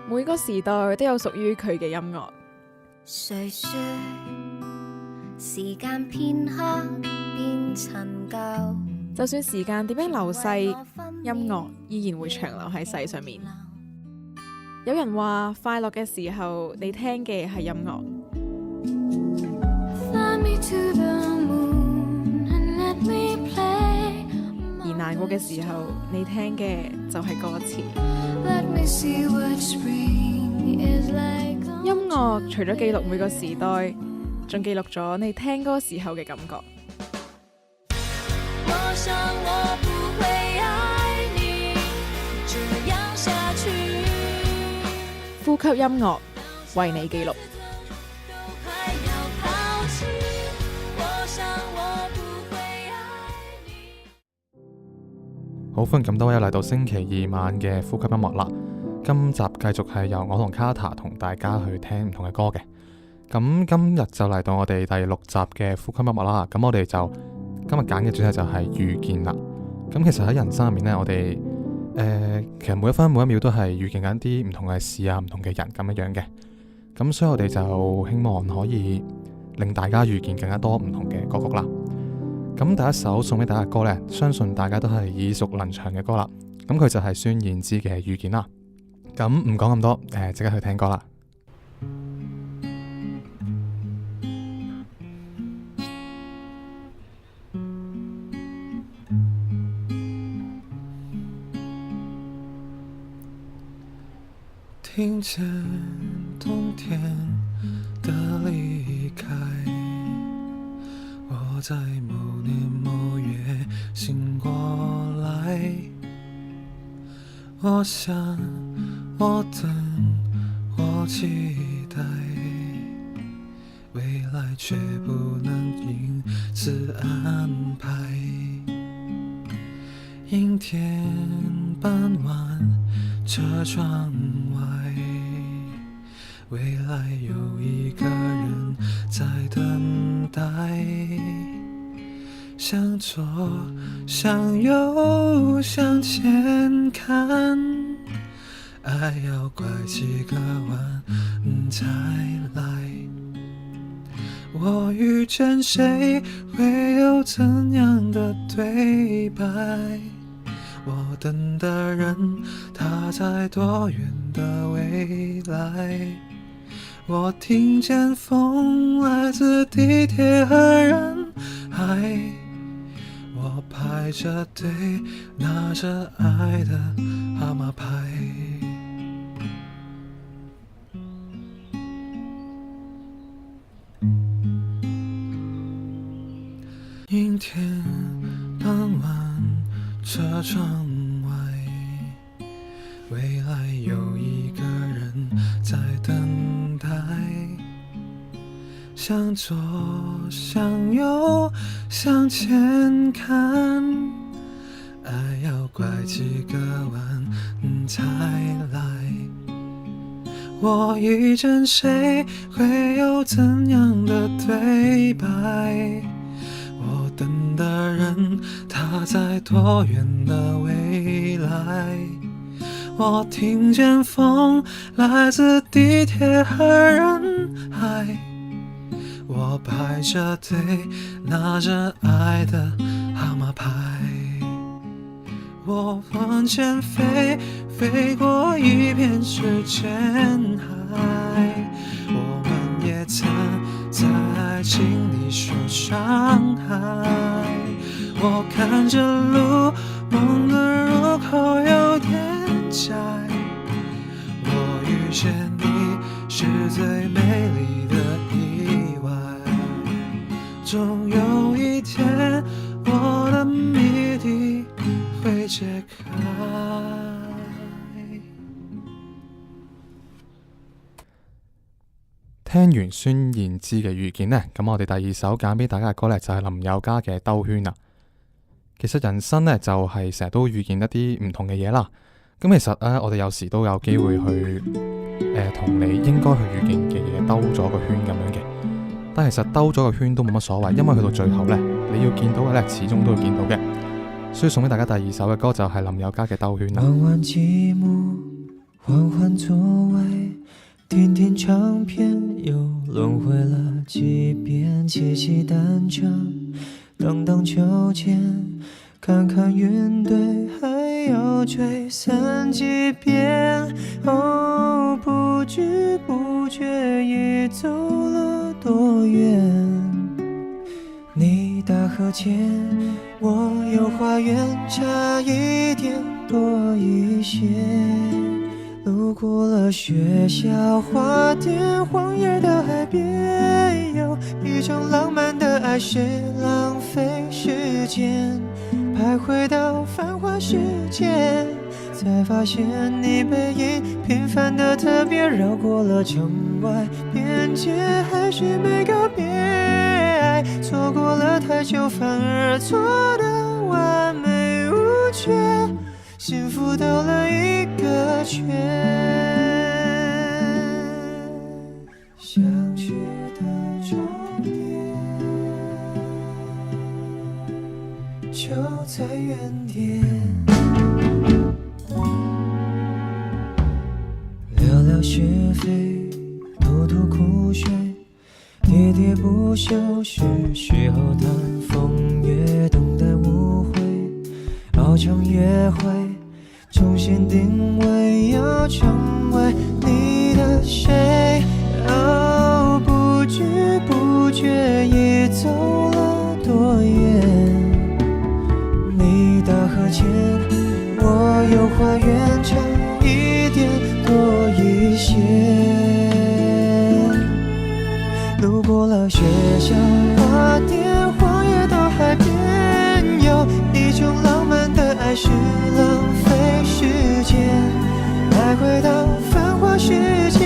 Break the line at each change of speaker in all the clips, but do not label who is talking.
每個時代都有屬於佢嘅音樂。
誰說時間片刻變陳舊？
就算時間點樣流逝，音樂依然會長留喺世上面。有人話快樂嘅時候，你聽嘅係音樂；而難過嘅時候，你聽嘅就係歌詞。音樂除咗記錄每個時代，仲記錄咗你聽歌時候嘅感覺。我想我不會愛你這樣下去。呼吸音樂，為你記錄。
好，歡迎咁多位嚟到星期二晚嘅呼吸音樂啦。今集繼續係由我同卡塔同大家去聽唔同嘅歌嘅。咁今日就嚟到我哋第6集嘅呼吸音樂啦。咁我哋就今日揀嘅主題就係遇見啦。咁其實喺人生入面呢，我哋其實每一分每一秒都係遇見緊啲唔同嘅事啊，唔同嘅人咁樣樣嘅。咁所以我哋就希望可以令大家遇見更加多唔同嘅歌曲啦。咁第一首送俾大家嘅歌呢，相信大家都係耳熟能詳嘅歌啦。咁佢就係孫燕姿嘅《遇見》啦。咁唔講咁多，即刻去聽歌啦。聽見冬天的離開，我在某年某月醒過來，我想我等我期待，未來卻不能因此安排。陰天傍晚車窗外，未來有一個人在等待，向左向右向前看，愛要拐幾個彎才來。我遇見誰會有怎樣的對白，我等的人他在多遠的未來，我聽見風來自地鐵和人海，我排着隊拿着愛的號碼牌。陰天傍晚車窗外，未來有一個人在等待，向左向右向前看，愛要拐幾個彎才來。我遇見誰會有怎樣的對白，我等的人他在多遠的未來，我聽見風來自地鐵和人海，我排着隊拿着愛的號碼牌，我往前飛，飛過一片時間海，我們也曾在愛情裡受傷害，我看着路，夢的入口有點窄，我遇見你是最美麗的意外，終有一天我的謎底會解開。聽完孫燕姿嘅遇見呢，咁我哋第二首揀俾大家嘅歌呢，就係林宥嘉嘅兜圈啦。其實人生呢，就係成日都遇見一啲唔同嘅嘢啦。咁其實我哋有時都有機會去同你應該去遇見嘅嘢兜咗個圈咁樣嘅。但其實兜咗個圈都冇乜所謂，因為去到最後呢，你要見到嘅呢，始終都會見到嘅。所以送俾大家第二首嘅歌就係林宥嘉嘅兜圈啦。
换换座位，听听唱片，又轮回了几遍，骑骑单车，荡荡秋千，看看云堆，还要吹散几遍。哦，不知不觉已走了多远？你大河前，我有花园，差一点多一些。路过了学校花店，荒野的海边，有一种浪漫的爱是浪费时间，徘徊到繁华世界，才发现你背影平凡的特别，绕过了城外边界，还是没告别，爱错过了太久，反而错得完美无缺，幸福兜了一个圈，想去的终点就在原点，聊聊是非，吐吐苦水，喋喋不休，是时候谈风月，等待误会，熬成约会，重新定位，要成为你的谁？哦，不知不觉已走了多远？你大河前，我有花园，差一点多一些。路过了学校花店，荒野到海边，有一种浪漫的爱是浪费时间，徘徊到繁华世界，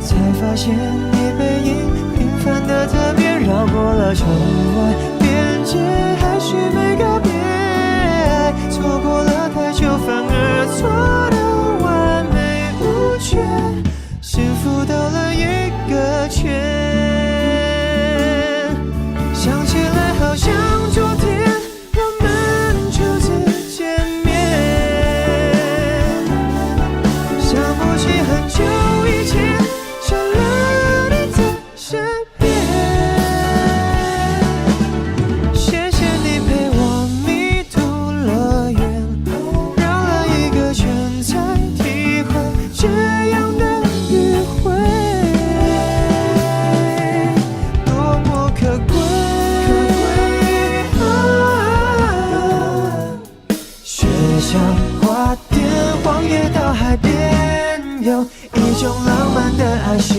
才发现你背影平凡的特别，绕过了城外边界，还是没告别，爱错过了太久，反而错得完美无缺，幸福兜了一个圈，想起来好像昨天我们初次见面，想不起很久以前少了你在身边，谢谢你陪我迷途乐园，绕了一个圈才体会这样的迂回多么可贵。学校花店，荒野到海边，有一种浪漫的爱是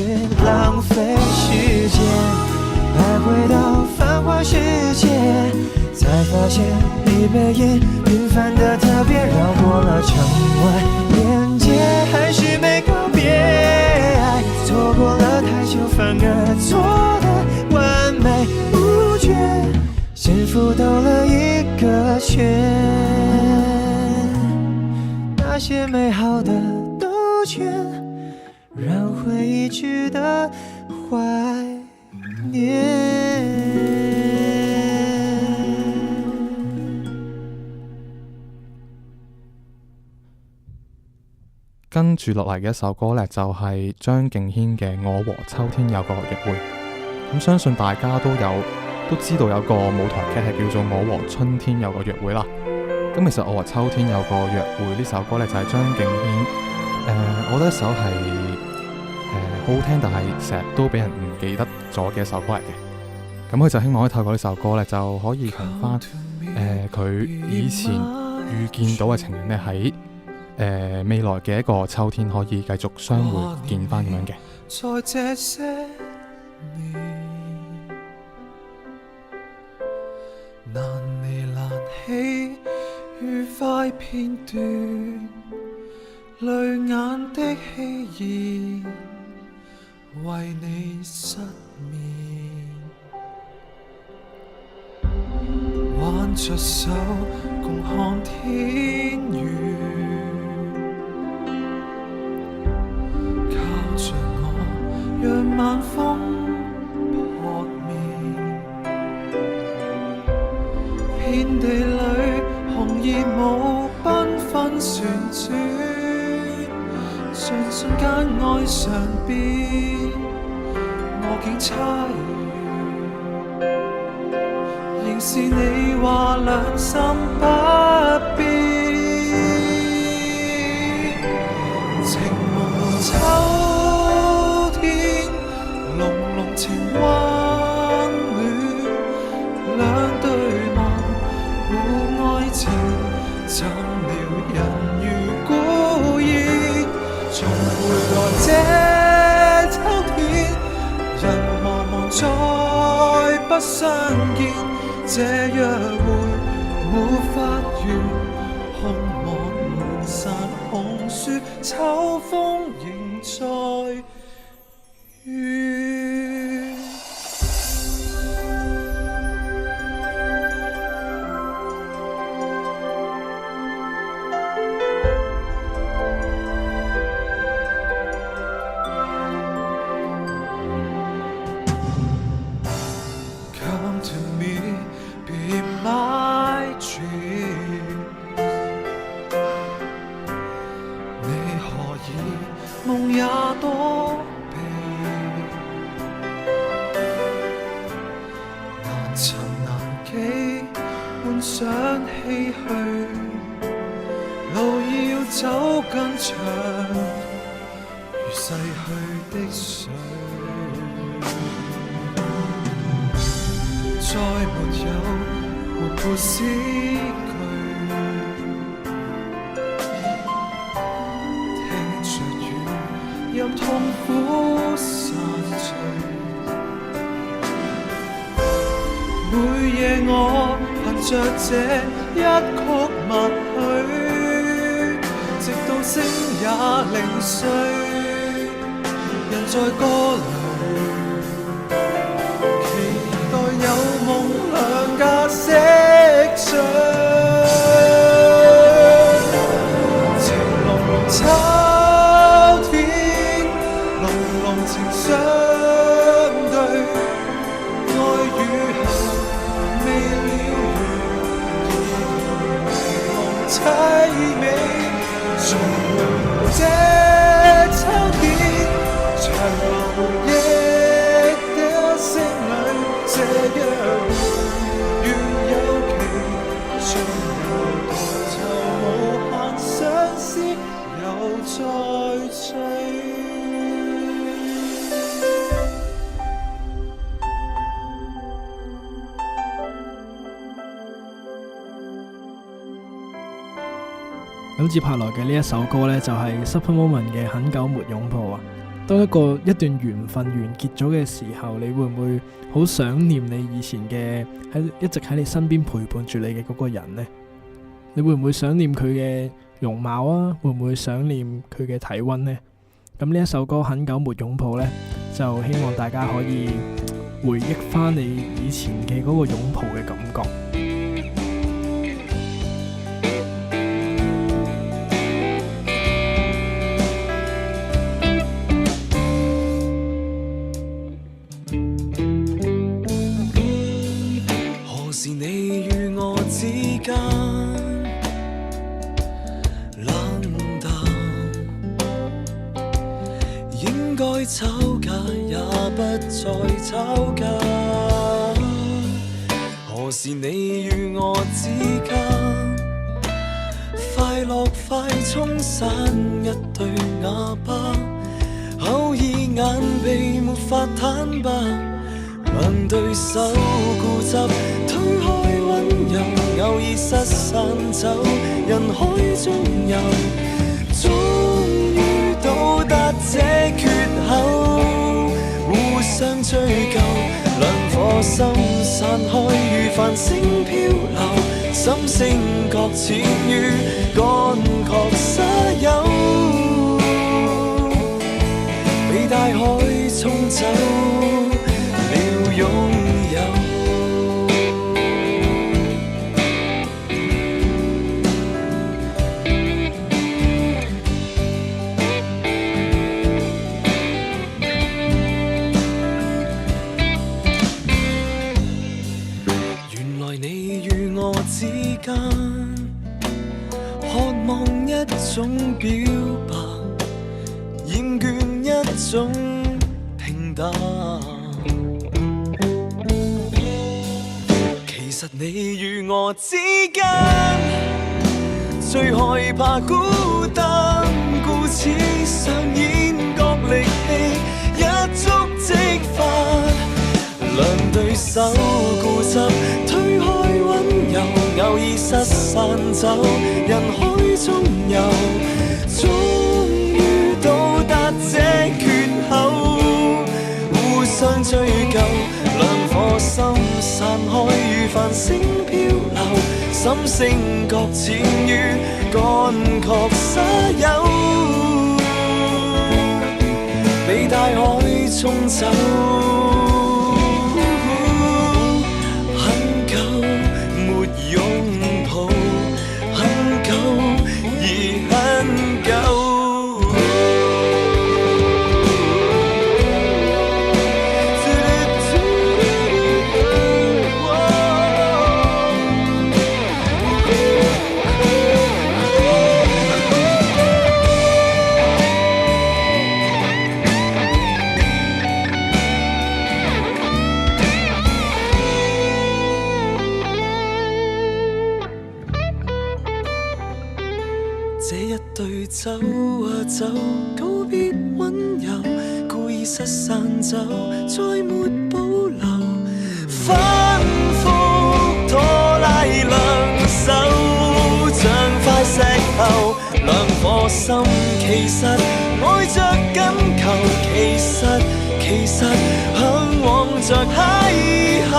浪费时间，徘徊到繁华世界，才发现你背影平凡的特别，绕过了城外边界，还是没告别，爱错过了太久，反而错得完美无缺，幸福兜了一个圈，那些美好的兜圈，让回忆值得怀念。
跟住落嚟嘅一首歌呢，就係張敬軒嘅《我和秋天有個約會》。咁相信大家都知道有個舞台劇係叫做《我和春天有個約會》啦。咁其實《我和秋天有個約會》呢首歌呢，就係張敬軒我覺得一首係好好聽，但係成日都俾人唔記得咗嘅一首歌嚟嘅。咁佢就希望可以透過呢首歌呢，就可以同翻佢以前遇見到嘅情人呢，喺未來嘅一個秋天可以繼續相會見翻咁樣嘅。
在這些年，難離難棄，愉快片段，淚眼的希冀，為你失眠，挽着手共看天遠，靠着我讓晚風撲面，遍地裏紅葉舞繽紛旋轉，像瞬間愛上邊，我竟差異，仍是你話良心不變。情濃濃秋天，濃濃情溫暖，兩對望互愛情，怎料人如孤雁。重回來這秋天，人茫茫再不相見，這約會沒法圓，空望門閂紅雪，秋風仍在遠。Come to me, be my dream。你何以夢也多避？難尋難記，幻想唏噓，路要走更長，如逝去的水。再沒有活潑詩句，聽着雨，任痛苦散聚。每夜我憑着這一曲默許，直到星也零碎，人在歌裏。有夢兩家色相，情濃濃秋天，濃濃情相對，愛與恨未了緣，仍濃凄美。重回這秋天，長流回憶的聲裏。這約會越有期，從頭來就無限相思又再追。
咁接下來嘅呢一首歌呢，就係 Supper Moment 嘅《很久沒擁抱》啊。當一段緣分完結咗嘅時候，你會唔會好想念你以前嘅一直喺你身邊陪伴住你嘅嗰個人呢？你會唔會想念佢嘅容貌啊？會唔會想念佢嘅體溫呢？咁呢一首歌《很久沒擁抱》呢，就希望大家可以回憶翻你以前嘅嗰個擁抱嘅感覺。
吵架也不再吵架，何時你與我之間，快樂快沖散一對啞巴，偶爾眼鼻沒法坦白，兩對手固執推開溫柔，偶爾失散走人海中遊，終於到達這缺口，互相追究，兩顆心散開如繁星漂流，心聲擱淺於乾涸沙丘，被大海沖走了擁有。渴望一種表白，種平淡。其實你與我之間最害怕孤單，故此上演角力戲，一觸即發。兩對手固執推開溫柔，偶爾失散走，人海中遊，終於到達這缺口，互相追究，兩顆心散開如繁星漂流，心聲擱淺於乾涸沙丘，被大海沖走。這一對走啊走，告別溫柔，故意失散走，再沒保留，反覆拖拉兩手，像塊石頭，兩顆心其實愛着緊求，其實向往着邂逅。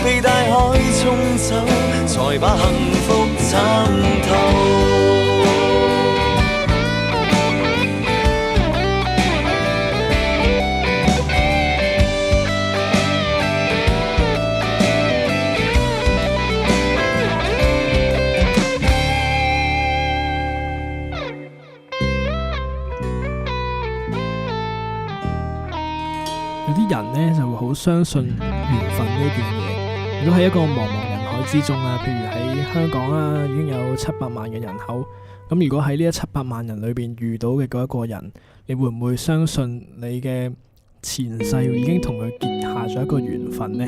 被大海沖走，才把幸福參透。
有啲人呢就會好相信緣分呢件嘢。如果喺一個茫茫人海之中啊，譬如喺香港啦，已經有700萬嘅人口，咁如果喺呢700萬人裏邊遇到嘅嗰一個人，你會唔會相信你嘅前世已經同佢結下咗一個緣分呢？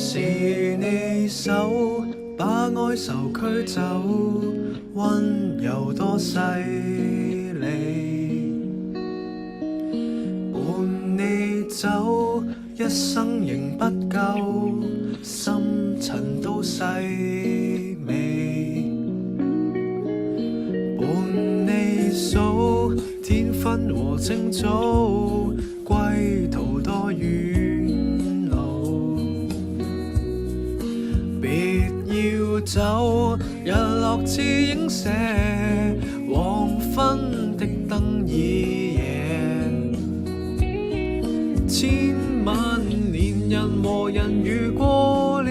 是你手把哀愁驅走，溫柔多犀利，伴你走一生仍不夠，深沉都細微，伴你數天分和清早，歸途多遠。走，日落似影射，黃昏的燈已夜。千萬年人和人遇過了，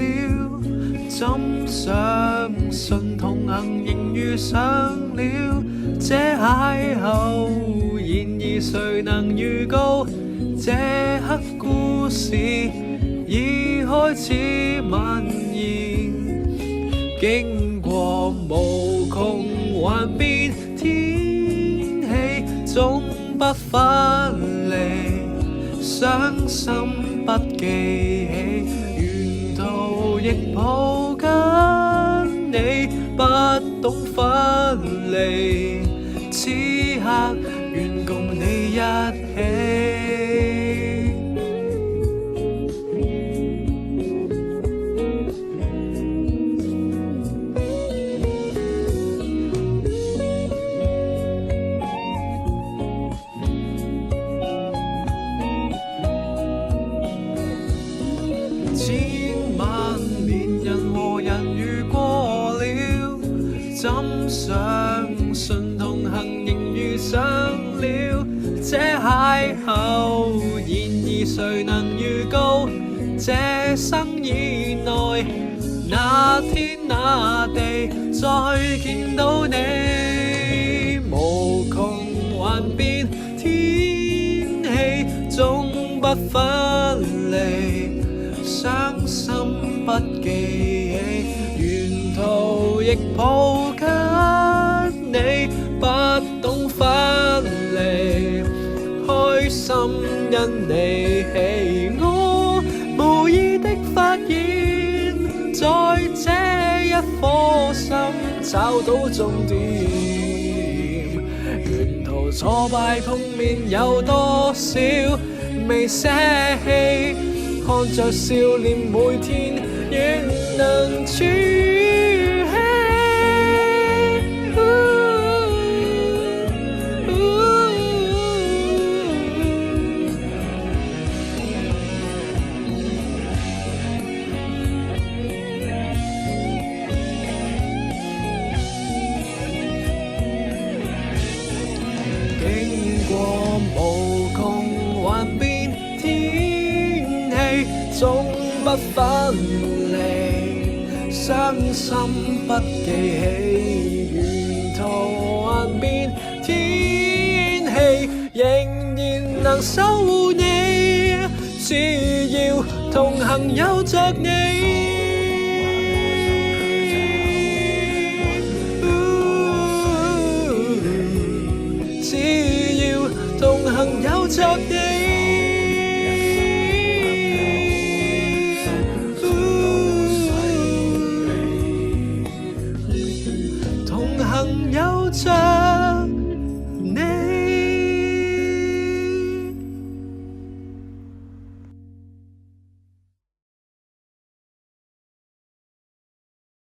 怎相信同行仍遇上了這邂逅？然而誰能預告，這刻故事已開始蔓延。經過無窮幻變，天氣總不分離，傷心不記起，沿途亦抱緊你，不懂分離，此刻願共你一起。千萬年人和人遇過了，怎相信同行仍遇上
這邂逅，然而誰能預告這生以內那天那地再見到你，無窮幻變，天氣總不分離，傷心不記起，沿途亦抱緊你，不懂分離，開心因你起，我無意的發現，在這一顆心找到終點，沿途挫敗碰面有多少未捨棄，看着笑臉每天願能儲起。無窮幻變，天氣總不分離，傷心不記起，沿途幻變，天氣仍然能守護你，只要同行有着你。同行有着你。